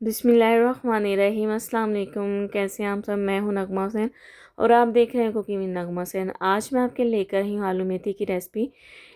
बिस्मिल्लाहिर्रहमानिर्रहीम। अस्सलाम वालेकुम। कैसे हैं आप सब? मैं हूं नगमा हुसैन और आप देख रहे हैं कुकिंग विद नगमा हुसैन। आज मैं आपके लेकर आई हूँ आलू मेथी की रेसिपी।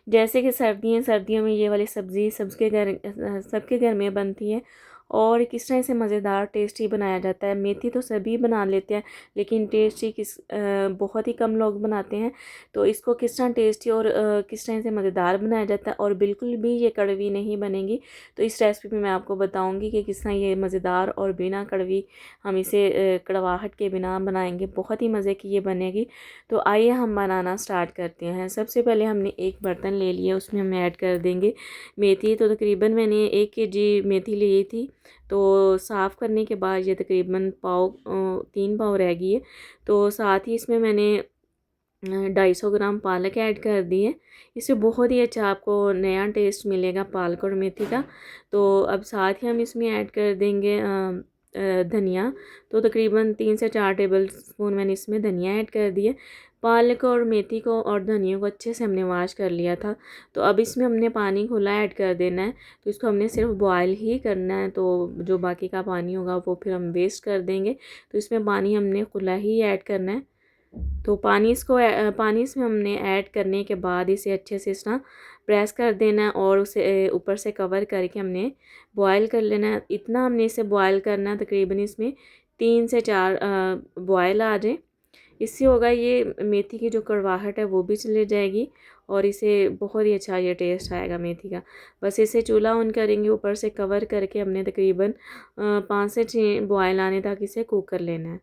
जैसे कि सर्दियों में ये वाली सब्ज़ी सबके घर में बनती है और किस तरह से मज़ेदार टेस्टी बनाया जाता है। मेथी तो सभी बना लेते हैं लेकिन टेस्टी बहुत ही कम लोग बनाते हैं। तो इसको किस तरह टेस्टी और किस तरह से मज़ेदार बनाया जाता है और बिल्कुल भी ये कड़वी नहीं बनेगी। तो इस रेसिपी में मैं आपको बताऊंगी कि किस तरह ये मज़ेदार और बिना कड़वी हम इसे कड़वाहट के बिना बनाएंगे। बहुत ही मज़े की ये बनेगी। तो आइए हम बनाना स्टार्ट करते हैं। सबसे पहले हमने एक बर्तन ले लिया, उसमें हम ऐड कर देंगे मेथी। तो तकरीबन मैंने 1 kg मेथी ली थी। तो साफ़ करने के बाद ये तकरीबन 3 पाव रह गई है। तो साथ ही इसमें मैंने 250 ग्राम पालक ऐड कर दी है। इससे बहुत ही अच्छा आपको नया टेस्ट मिलेगा पालक और मेथी का। तो अब साथ ही हम इसमें ऐड कर देंगे धनिया। तो तकरीबन 3 से 4 टेबल स्पून मैंने इसमें धनिया ऐड कर दिया। पालक और मेथी को और धनिया को अच्छे से हमने वॉश कर लिया था। तो अब इसमें हमने पानी खुला ऐड कर देना है। तो इसको हमने सिर्फ बॉयल ही करना है। तो जो बाकी का पानी होगा वो फिर हम वेस्ट कर देंगे। तो इसमें पानी हमने खुला ही ऐड करना है। तो पानी इसमें हमने ऐड करने के बाद इसे अच्छे से इस तरह प्रेस कर देना है और उसे ऊपर से कवर करके हमने बॉयल कर लेना है। इतना हमने इसे बॉयल करना है तकरीबन इसमें 3 से 4 बॉयल आ जाए। इससे होगा ये मेथी की जो कड़वाहट है वो भी चले जाएगी और इसे बहुत ही अच्छा ये टेस्ट आएगा मेथी का। बस इसे चूल्हा ऑन करेंगे, ऊपर से कवर करके हमने तकरीबन 5 से 6 बॉयल आने तक इसे कुक कर लेना है।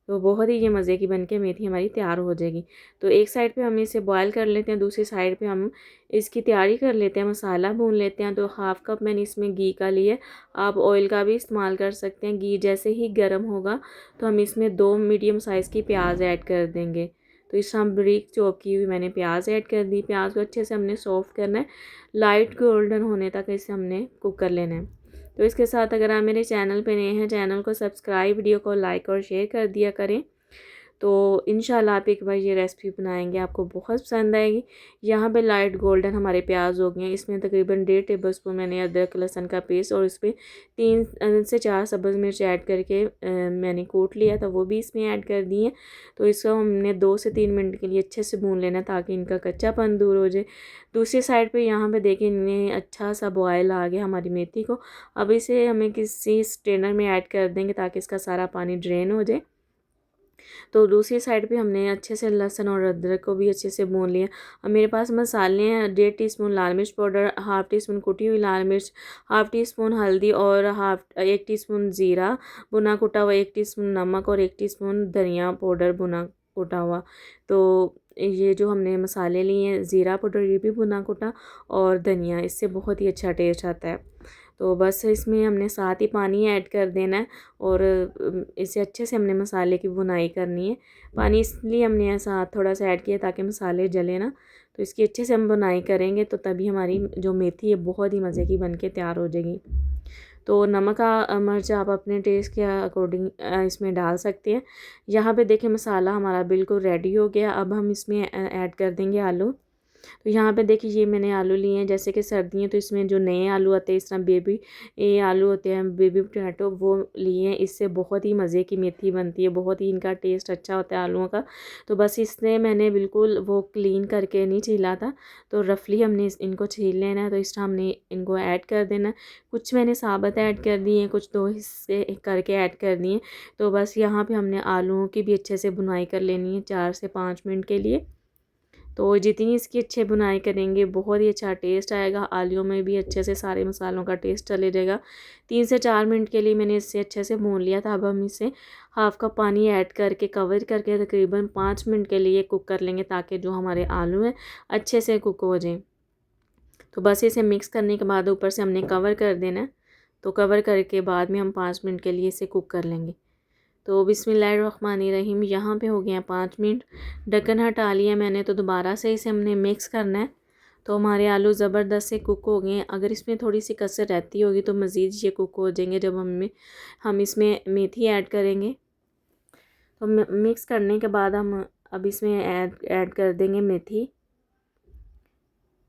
तो बहुत ही ये मज़े की बनके मेथी हमारी तैयार हो जाएगी। तो एक साइड पे हम इसे बॉयल कर लेते हैं, दूसरी साइड पे हम इसकी तैयारी कर लेते हैं, मसाला भून लेते हैं। तो हाफ़ कप मैंने इसमें घी का लिया, आप ऑयल का भी इस्तेमाल कर सकते हैं। घी जैसे ही गर्म होगा तो हम इसमें 2 मीडियम साइज़ की प्याज ऐड कर देंगे। तो इस हम बारीक चॉप की हुई मैंने प्याज ऐड कर दी। प्याज को अच्छे से हमने सॉफ्ट करना है, लाइट गोल्डन होने तक इसे हमने कुक कर लेना है। तो इसके साथ अगर आप मेरे चैनल पे नए हैं, चैनल को सब्सक्राइब, वीडियो को लाइक और शेयर कर दिया करें। तो इंशाल्लाह आप एक बार ये रेसिपी बनाएंगे, आपको बहुत पसंद आएगी। यहाँ पे लाइट गोल्डन हमारे प्याज हो गए हैं। इसमें तकरीबन 1.5 टेबल स्पून मैंने अदरक लहसुन का पेस्ट और इसमें 3 से 4 सब्ज़ मिर्च ऐड करके मैंने कूट लिया था, वो भी इसमें ऐड कर दी है। तो इसको हमने 2 से 3 मिनट के लिए अच्छे से भून लेना ताकि इनका कच्चापन दूर हो जाए। दूसरी साइड पे यहाँ पे देखिए इन्हें अच्छा सा बॉयल आ गया हमारी मेथी को। अब इसे हमें किसी स्ट्रेनर में ऐड कर देंगे ताकि इसका सारा पानी ड्रेन हो जाए। तो दूसरी साइड पे हमने अच्छे से लहसुन और अदरक को भी अच्छे से भून लिया। अब मेरे पास मसाले हैं, 1.5 टीस्पून लाल मिर्च पाउडर, हाफ़ टी स्पून कुटी हुई लाल मिर्च, हाफ़ टी स्पून हल्दी और 1 टीस्पून ज़ीरा भुना कुटा हुआ, 1 टीस्पून नमक और 1 टीस्पून धनिया पाउडर भुना कुटा हुआ। तो ये जो हमने मसाले लिए हैं, ज़ीरा पाउडर ये भी भुना कुटा और धनिया, इससे बहुत ही अच्छा टेस्ट आता है। तो बस इसमें हमने साथ ही पानी ऐड कर देना है और इसे अच्छे से हमने मसाले की भुनाई करनी है। पानी इसलिए हमने ऐसा थोड़ा सा ऐड किया ताकि मसाले जले ना। तो इसकी अच्छे से हम भुनाई करेंगे तो तभी हमारी जो मेथी है बहुत ही मज़े की बनके तैयार हो जाएगी। तो नमक मिर्च आप अपने टेस्ट के अकॉर्डिंग इसमें डाल सकते हैं। यहाँ पे देखिए मसाला हमारा बिल्कुल रेडी हो गया। अब हम इसमें ऐड कर देंगे आलू। तो यहाँ पे देखिए ये मैंने आलू लिए हैं, जैसे कि सर्दी है तो इसमें जो नए आलू आते हैं इस तरह बेबी ये आलू होते हैं, बेबी पोटैटो, वो लिए हैं। इससे बहुत ही मज़े की मेथी बनती है, बहुत ही इनका टेस्ट अच्छा होता है आलूओं का। तो बस इसने मैंने बिल्कुल वो क्लीन करके नहीं छीला था, तो रफली हमने इनको छील लेना है। तो इस तरह हमने इनको ऐड कर देना है। कुछ मैंने साबुत ऐड कर दिए हैं, कुछ 2 हिस्से करके ऐड कर दिए। तो बस यहाँ पर हमने आलूओं की भी अच्छे से भुनाई कर लेनी है 4 से 5 मिनट के लिए। तो जितनी इसकी अच्छे बुनाई करेंगे बहुत ही अच्छा टेस्ट आएगा, आलूओं में भी अच्छे से सारे मसालों का टेस्ट चले जाएगा। 3 से 4 मिनट के लिए मैंने इससे अच्छे से भून लिया था। अब हम इसे हाफ़ कप पानी ऐड करके कवर करके तकरीबन 5 मिनट के लिए कुक कर लेंगे ताकि जो हमारे आलू हैं अच्छे से कुक हो जाएँ। तो बस इसे मिक्स करने के बाद ऊपर से हमने कवर कर देना है। तो कवर करके बाद में हम 5 मिनट के लिए इसे कुक कर लेंगे। तो बिस्मिल्लाहिर्रहमानिर्रहीम, यहाँ पे हो गए हैं 5 मिनट। ढक्कन हटा लिया मैंने। तो दोबारा से इसे हमने मिक्स करना है। तो हमारे आलू ज़बरदस्त से कुक हो गए हैं। अगर इसमें थोड़ी सी कसर रहती होगी तो मज़ीद ये कुक हो जाएंगे जब हम इसमें मेथी ऐड करेंगे। तो मिक्स करने के बाद हम अब इसमें ऐड कर देंगे मेथी।